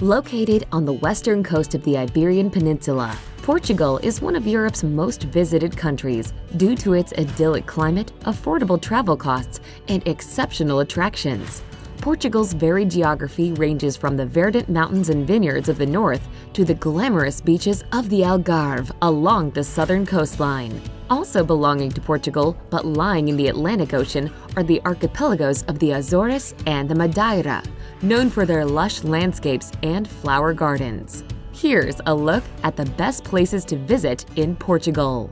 Located on the western coast of the Iberian Peninsula, Portugal is one of Europe's most visited countries due to its idyllic climate, affordable travel costs, and exceptional attractions. Portugal's varied geography ranges from the verdant mountains and vineyards of the north to the glamorous beaches of the Algarve along the southern coastline. Also belonging to Portugal, but lying in the Atlantic Ocean, are the archipelagos of the Azores and the Madeira, known for their lush landscapes and flower gardens. Here's a look at the best places to visit in Portugal.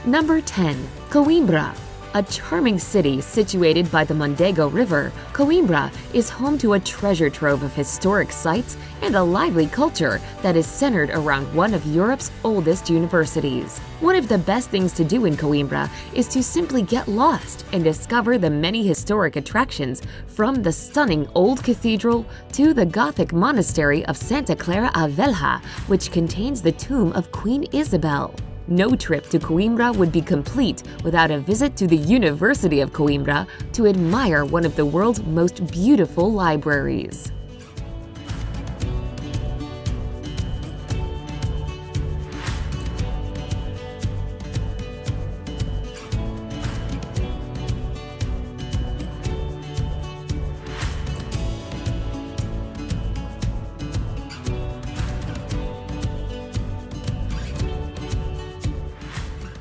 Number 10. Coimbra. A charming city situated by the Mondego River, Coimbra is home to a treasure trove of historic sites and a lively culture that is centered around one of Europe's oldest universities. One of the best things to do in Coimbra is to simply get lost and discover the many historic attractions, from the stunning old cathedral to the Gothic monastery of Santa Clara a Velha, which contains the tomb of Queen Isabel. No trip to Coimbra would be complete without a visit to the University of Coimbra to admire one of the world's most beautiful libraries.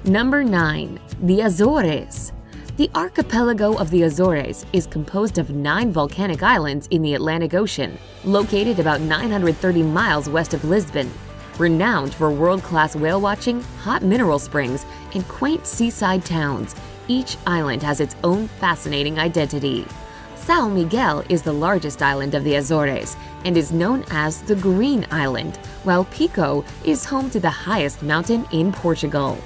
Number 9. The Azores. The archipelago of the Azores is composed of 9 volcanic islands in the Atlantic Ocean, located about 930 miles west of Lisbon. Renowned for world-class whale watching, hot mineral springs, and quaint seaside towns, each island has its own fascinating identity. São Miguel is the largest island of the Azores and is known as the Green Island, while Pico is home to the highest mountain in Portugal.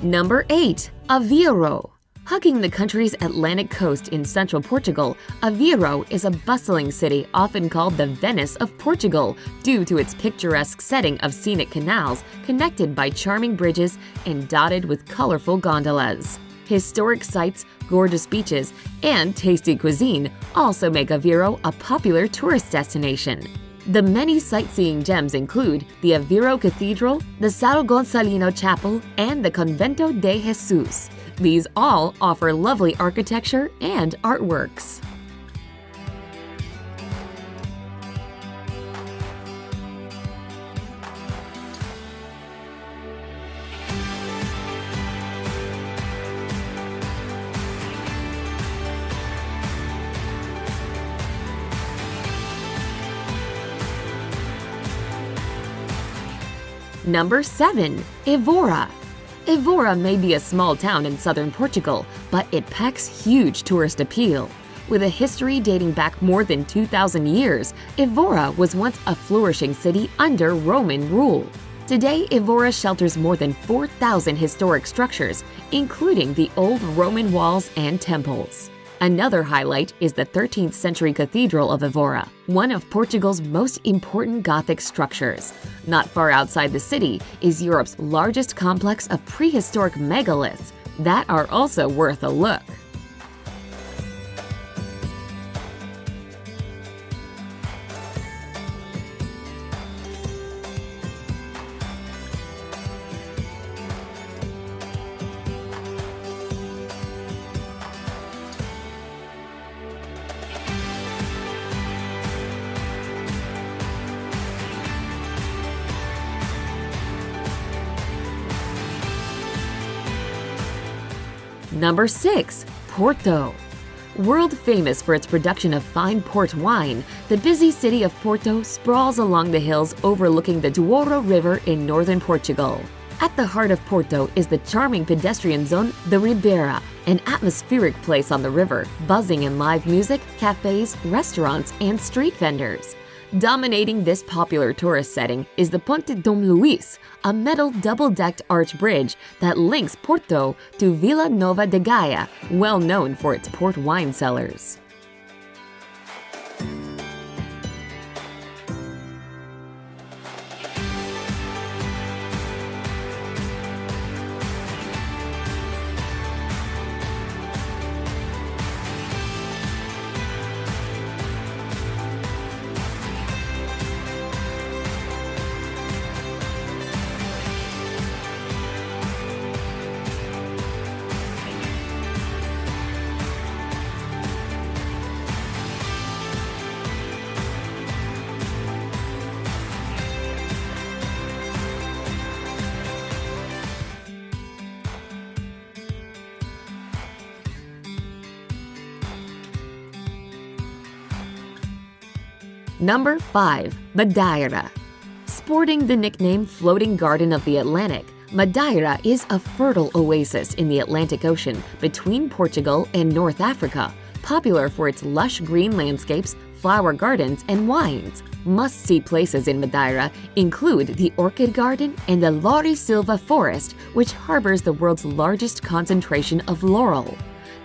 Number 8. Aveiro. Hugging the country's Atlantic coast in central Portugal, Aveiro is a bustling city often called the Venice of Portugal due to its picturesque setting of scenic canals connected by charming bridges and dotted with colorful gondolas. Historic sites, gorgeous beaches, and tasty cuisine also make Aveiro a popular tourist destination. The many sightseeing gems include the Aveiro Cathedral, the São Gonçalino Chapel, and the Convento de Jesus. These all offer lovely architecture and artworks. Number 7. Évora. Évora may be a small town in southern Portugal, but it packs huge tourist appeal. With a history dating back more than 2,000 years, Évora was once a flourishing city under Roman rule. Today, Évora shelters more than 4,000 historic structures, including the old Roman walls and temples. Another highlight is the 13th century Cathedral of Évora, one of Portugal's most important Gothic structures. Not far outside the city is Europe's largest complex of prehistoric megaliths that are also worth a look. Number 6. Porto. World famous for its production of fine port wine, the busy city of Porto sprawls along the hills overlooking the Douro River in northern Portugal. At the heart of Porto is the charming pedestrian zone, the Ribeira, an atmospheric place on the river, buzzing in live music, cafes, restaurants, and street vendors. Dominating this popular tourist setting is the Ponte Dom Luís, a metal double-decked arch bridge that links Porto to Vila Nova de Gaia, well known for its port wine cellars. Number 5. Madeira. Sporting the nickname Floating Garden of the Atlantic, Madeira is a fertile oasis in the Atlantic Ocean between Portugal and North Africa, popular for its lush green landscapes, flower gardens, and wines. Must-see places in Madeira include the Orchid Garden and the Lauri Silva Forest, which harbors the world's largest concentration of laurel.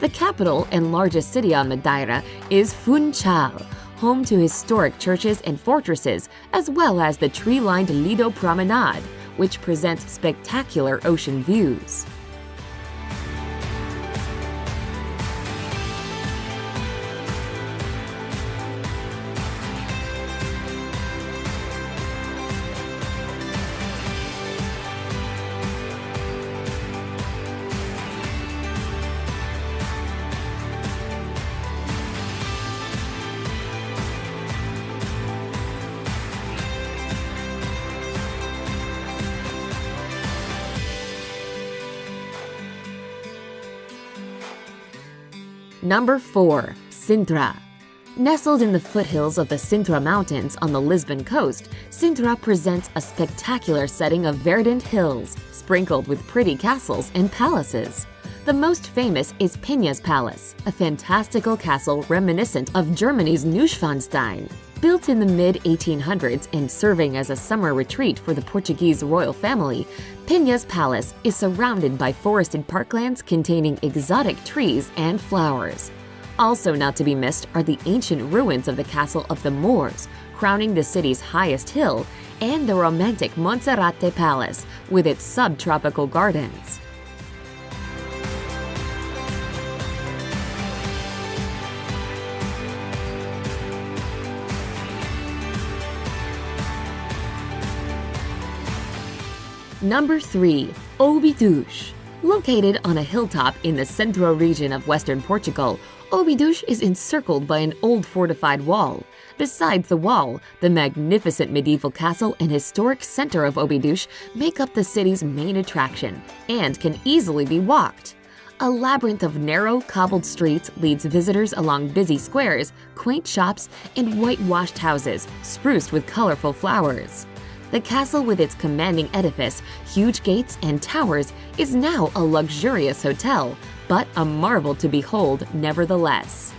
The capital and largest city on Madeira is Funchal, home to historic churches and fortresses, as well as the tree-lined Lido Promenade, which presents spectacular ocean views. Number 4. Sintra. Nestled in the foothills of the Sintra Mountains on the Lisbon coast, Sintra presents a spectacular setting of verdant hills, sprinkled with pretty castles and palaces. The most famous is Penha's Palace, a fantastical castle reminiscent of Germany's Neuschwanstein. Built in the mid-1800s and serving as a summer retreat for the Portuguese royal family, Penha's Palace is surrounded by forested parklands containing exotic trees and flowers. Also not to be missed are the ancient ruins of the Castle of the Moors, crowning the city's highest hill, and the romantic Monserrate Palace with its subtropical gardens. Number 3. Óbidos. Located on a hilltop in the Centro region of western Portugal, Óbidos is encircled by an old fortified wall. Besides the wall, the magnificent medieval castle and historic center of Óbidos make up the city's main attraction and can easily be walked. A labyrinth of narrow, cobbled streets leads visitors along busy squares, quaint shops, and whitewashed houses spruced with colorful flowers. The castle with its commanding edifice, huge gates, and towers is now a luxurious hotel, but a marvel to behold nevertheless.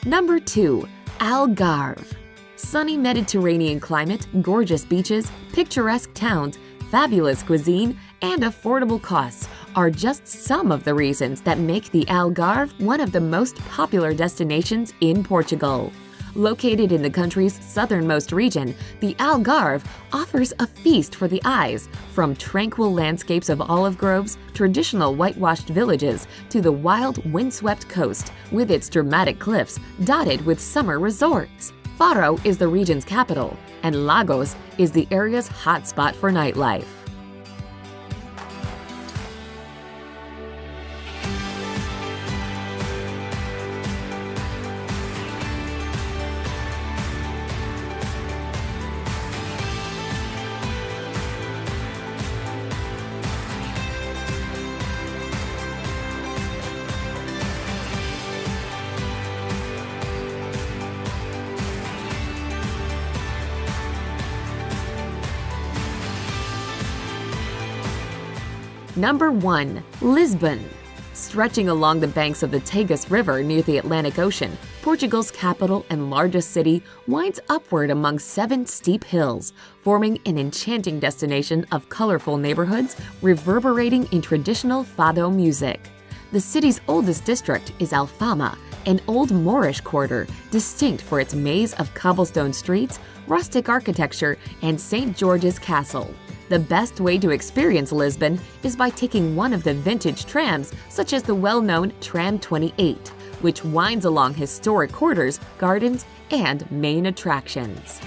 Number 2. Algarve. Sunny Mediterranean climate, gorgeous beaches, picturesque towns, fabulous cuisine, and affordable costs are just some of the reasons that make the Algarve one of the most popular destinations in Portugal. Located in the country's southernmost region, the Algarve offers a feast for the eyes, from tranquil landscapes of olive groves, traditional whitewashed villages, to the wild, windswept coast with its dramatic cliffs dotted with summer resorts. Faro is the region's capital, and Lagos is the area's hotspot for nightlife. Number 1. Lisbon. Stretching along the banks of the Tagus River near the Atlantic Ocean, Portugal's capital and largest city winds upward among 7 steep hills, forming an enchanting destination of colorful neighborhoods reverberating in traditional fado music. The city's oldest district is Alfama, an old Moorish quarter distinct for its maze of cobblestone streets, rustic architecture, and St. George's Castle. The best way to experience Lisbon is by taking one of the vintage trams, such as the well-known Tram 28, which winds along historic quarters, gardens, and main attractions.